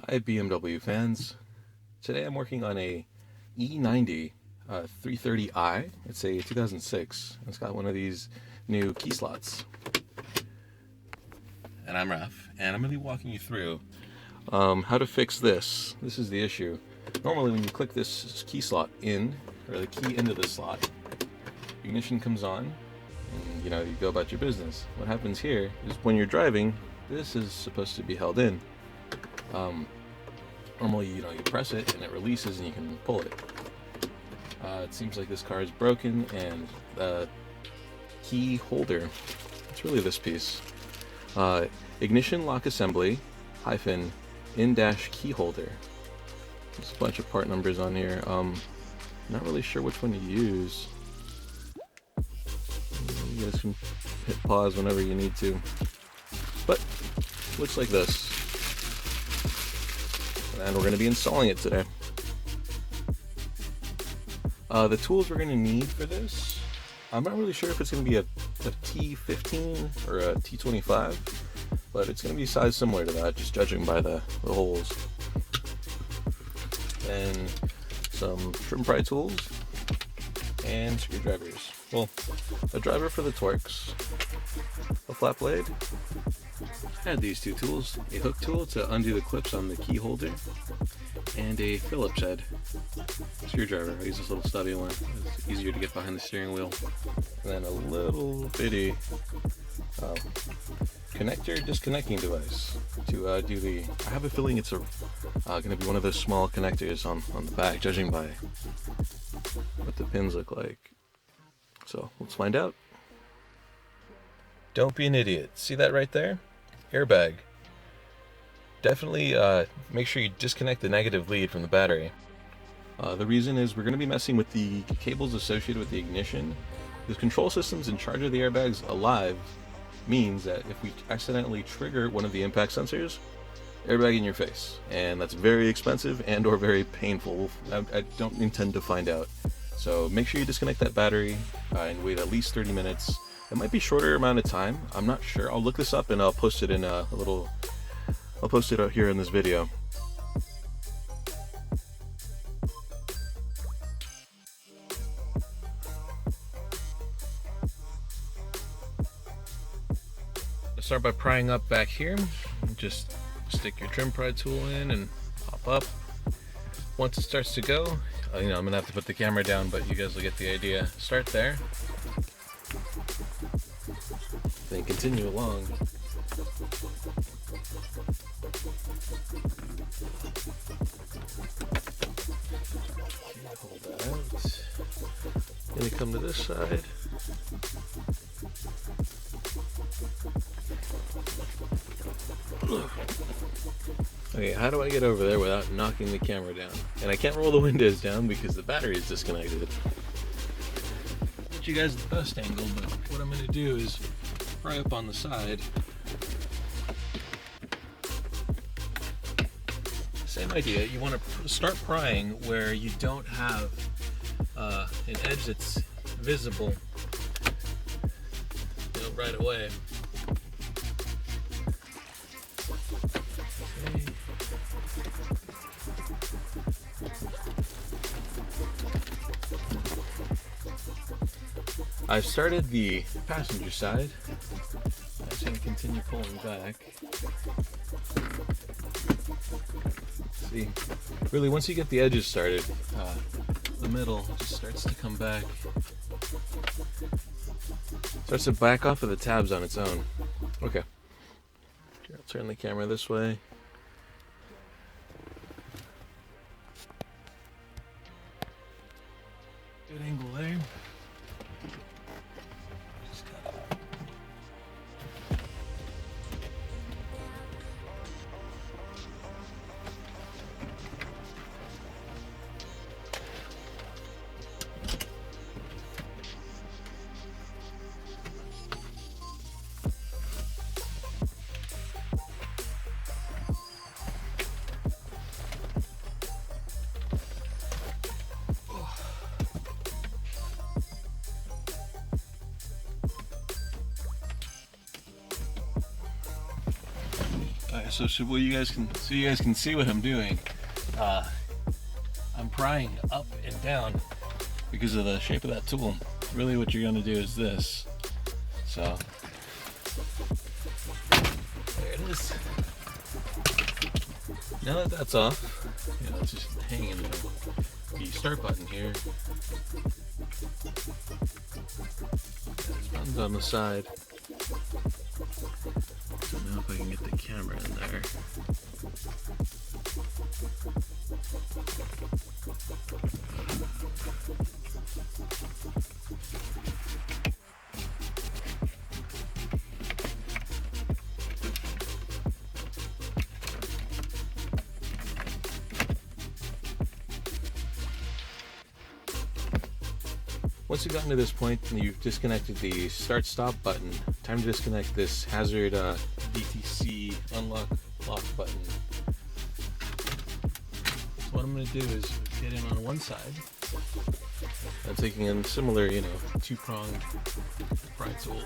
Hi BMW fans. Today I'm working on a E90 330i. It's a 2006. It's got one of these new key slots. And I'm Raf, and I'm going to be walking you through how to fix this. This is the issue. Normally when you click this key slot in, or the key into the slot, ignition comes on, and you go about your business. What happens here is when you're driving, this is supposed to be held in. Normally, you press it and it releases and you can pull it. It seems like this car is broken, and the key holder, it's really this piece. Ignition lock assembly hyphen in-key holder. There's a bunch of part numbers on here. Not really sure which one to use. You guys can hit pause whenever you need to. But looks like this. And we're going to be installing it today. The tools we're going to need for this, I'm not really sure if it's going to be a T15 or a T25, but it's going to be size similar to that, just judging by the holes. And some trim pry tools and screwdrivers. Well, a driver for the Torx, a flat blade. I had these two tools, a hook tool to undo the clips on the key holder, and a Phillips head screwdriver. I use this little stubby one. It's easier to get behind the steering wheel. And then a little bitty connector disconnecting device to do the... I have a feeling it's going to be one of those small connectors on the back, judging by what the pins look like. So let's find out. Don't be an idiot. See that right there? Airbag. Definitely make sure you disconnect the negative lead from the battery. The reason is we're going to be messing with the cables associated with the ignition. The control system's in charge of the airbags alive means that if we accidentally trigger one of the impact sensors, airbag in your face. And that's very expensive and or very painful. I don't intend to find out. So make sure you disconnect that battery and wait at least 30 minutes. It might be shorter amount of time. I'm not sure. I'll look this up and I'll post it in I'll post it out here in this video. Start by prying up back here. Just stick your trim pry tool in and pop up. Once it starts to go, I'm gonna have to put the camera down, but you guys will get the idea. Start there. Then continue along. Hold that out. Then you come to this side. Okay, how do I get over there without knocking the camera down? And I can't roll the windows down because the battery is disconnected. Get you guys the best angle, but what I'm going to do is pry up on the side. Same idea. You want to start prying where you don't have an edge that's visible right away. Okay. I've started the passenger side. I'm just going to continue pulling back. See, really once you get the edges started, the middle just starts to come back. Starts to back off of the tabs on its own. Okay. I'll turn the camera this way. Good angle there. So you guys can see what I'm doing. I'm prying up and down because of the shape of that tool. Really, what you're going to do is this. So there it is. Now that that's off, it's just hanging the start button here. There's buttons on the side. Don't know if I can get the camera in there. Once you've gotten to this point and you've disconnected the start-stop button, time to disconnect this hazard DTC unlock lock button. So what I'm going to do is get in on one side. I'm taking in similar, two-pronged pry tool.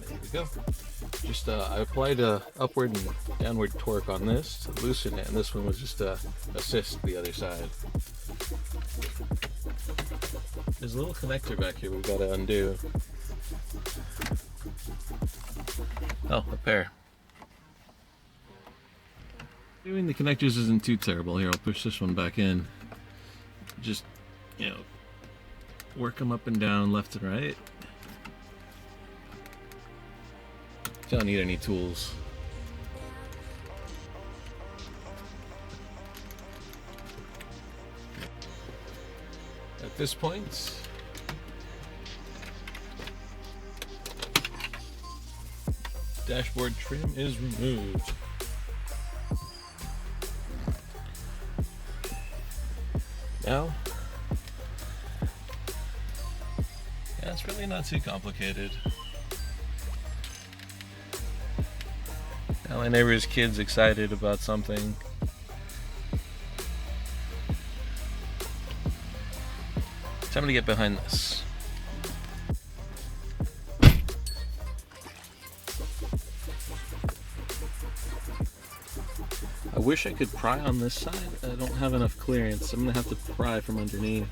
There we go. Just I applied upward and downward torque on this to loosen it, and this one was just assist the other side. There's a little connector back here we've got to undo. Oh, a pair. Doing the connectors isn't too terrible. Here, I'll push this one back in. Just, work them up and down, left and right. Don't need any tools. At this point, dashboard trim is removed. Now, it's really not too complicated. Now my neighbor's kid's excited about something. Time to get behind this. I wish I could pry on this side. I don't have enough clearance. I'm gonna have to pry from underneath.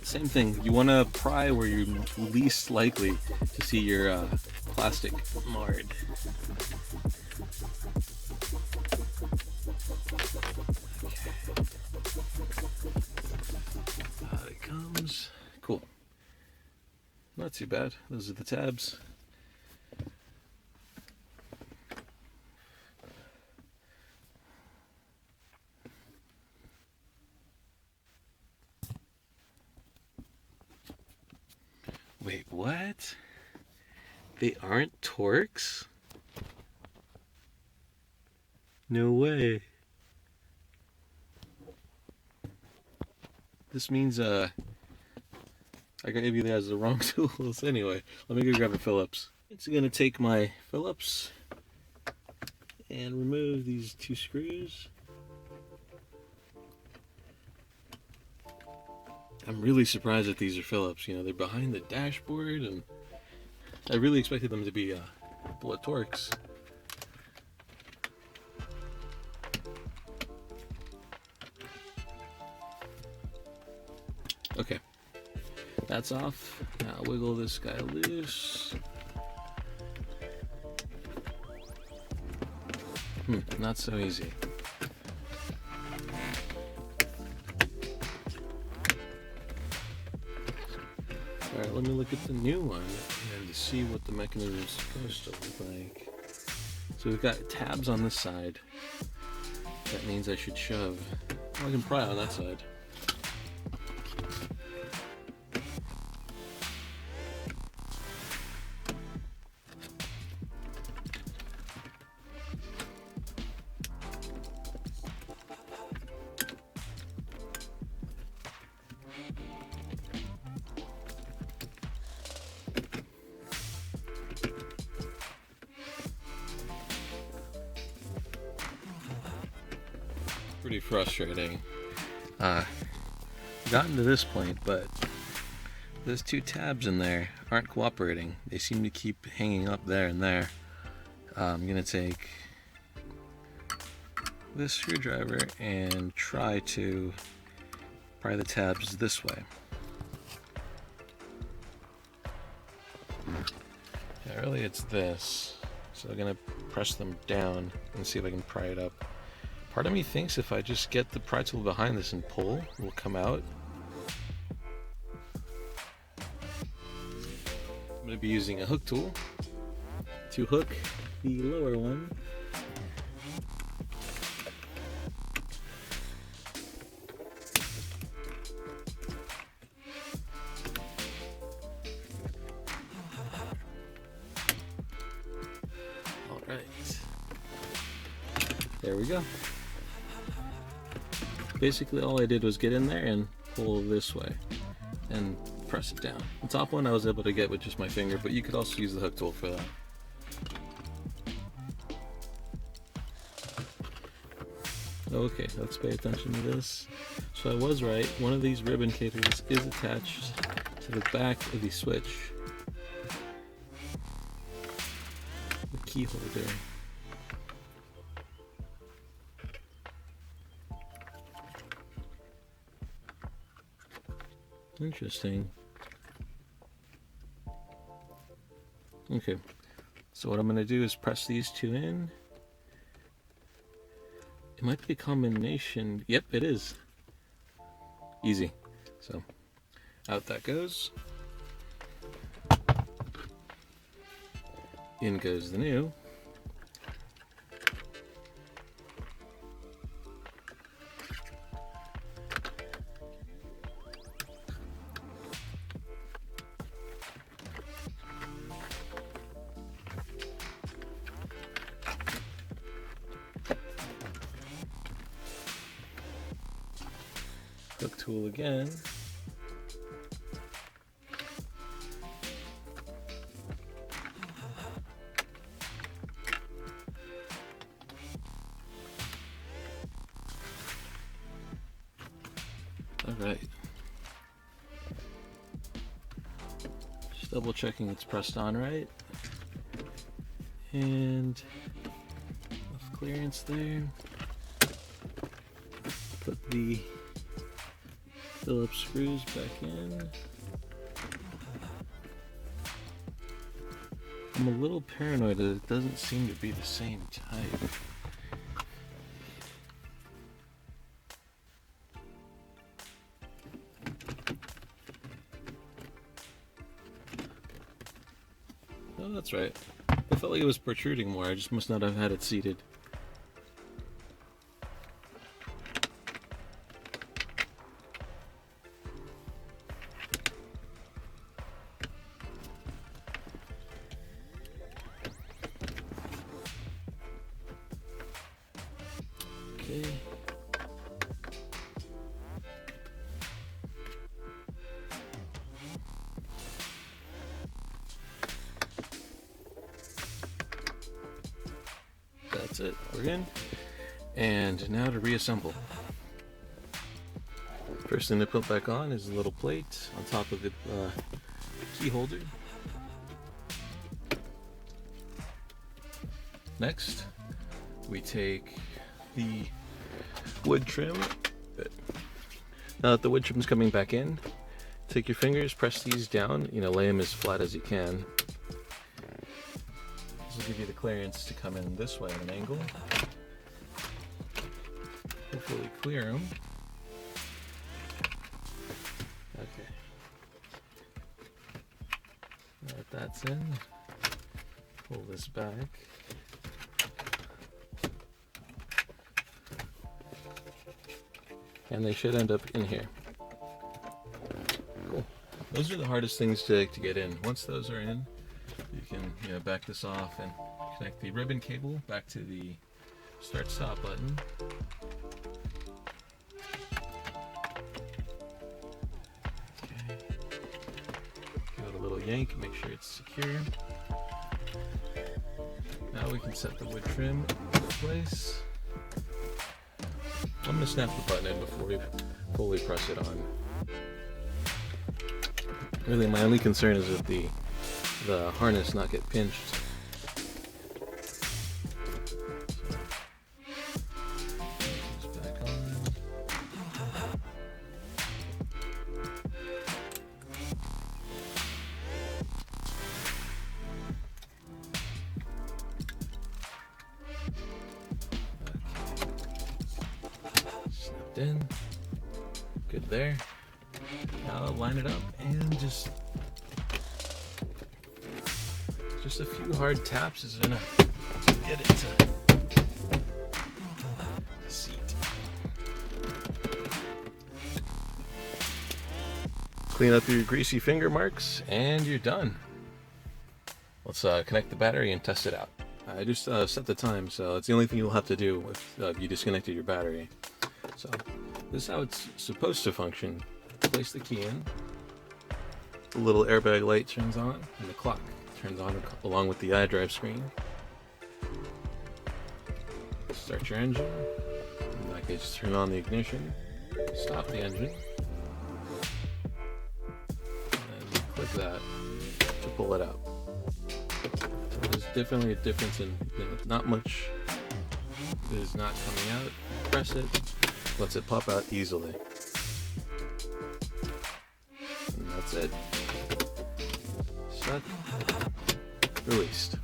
Same thing. You want to pry where you're least likely to see your plastic marred. Okay. Out it comes. Cool. Not too bad. Those are the tabs. Wait, what? They aren't Torx? No way. This means I got maybe that has the wrong tools. Anyway, let me go grab a Phillips. It's gonna take my Phillips and remove these two screws. I'm really surprised that these are Phillips. They're behind the dashboard, and I really expected them to be bullet Torx. Okay, that's off. Now I'll wiggle this guy loose. Not so easy. Alright, let me look at the new one and to see what the mechanism is supposed to look like. So we've got tabs on this side. That means I should shove. Well, I can pry on that side. Pretty frustrating. Gotten to this point, but Those two tabs in there aren't cooperating. They seem to keep hanging up there and there. I'm gonna take this screwdriver and try to pry the tabs this way. Yeah, really it's this. So I'm gonna press them down and see if I can pry it up. Part of me thinks if I just get the pry tool behind this and pull, it will come out. I'm gonna be using a hook tool to hook the lower one. There we go. Basically all I did was get in there and pull this way and press it down. The top one I was able to get with just my finger, but you could also use the hook tool for that. Okay, let's pay attention to this. So I was right, one of these ribbon cables is attached to the back of the switch. The key holder. Interesting. Okay, so what I'm going to do is press these two in. It might be a combination. Yep, it is. Easy. So, out that goes. In goes the new. Hook tool again. All right. Just double checking it's pressed on right. And enough clearance there. Put the Phillips screws back in. I'm a little paranoid that it doesn't seem to be the same type. Oh, that's right. I felt like it was protruding more. I just must not have had it seated. Okay. That's it, we're in. And now to reassemble. First thing to put back on is a little plate on top of the key holder. Next, we take the wood trim. Now that the wood trim is coming back in, take your fingers, press these down, lay them as flat as you can. This will give you the clearance to come in this way at an angle. Hopefully clear them. Okay. Now that that's in, pull this back. And they should end up in here. Cool. Those are the hardest things to get in. Once those are in, you can back this off and connect the ribbon cable back to the start-stop button. Okay. Give it a little yank, make sure it's secure. Now we can set the wood trim in place. I'm going to snap the button in before we fully press it on. Really, my only concern is that the harness not get pinched. Back on. Snapped in. Good there. Now I'll line it up and just a few hard taps is enough to get it to seat. Clean up your greasy finger marks and you're done. Let's connect the battery and test it out. I just set the time, so it's the only thing you'll have to do if you disconnected your battery. So this is how it's supposed to function. Place the key in, the little airbag light turns on, and the clock turns on along with the iDrive screen. Start your engine. In that case, turn on the ignition, stop the engine, and click that to pull it out. There's definitely a difference in not much is not coming out. Press it, lets it pop out easily. And that's it. Set. Released.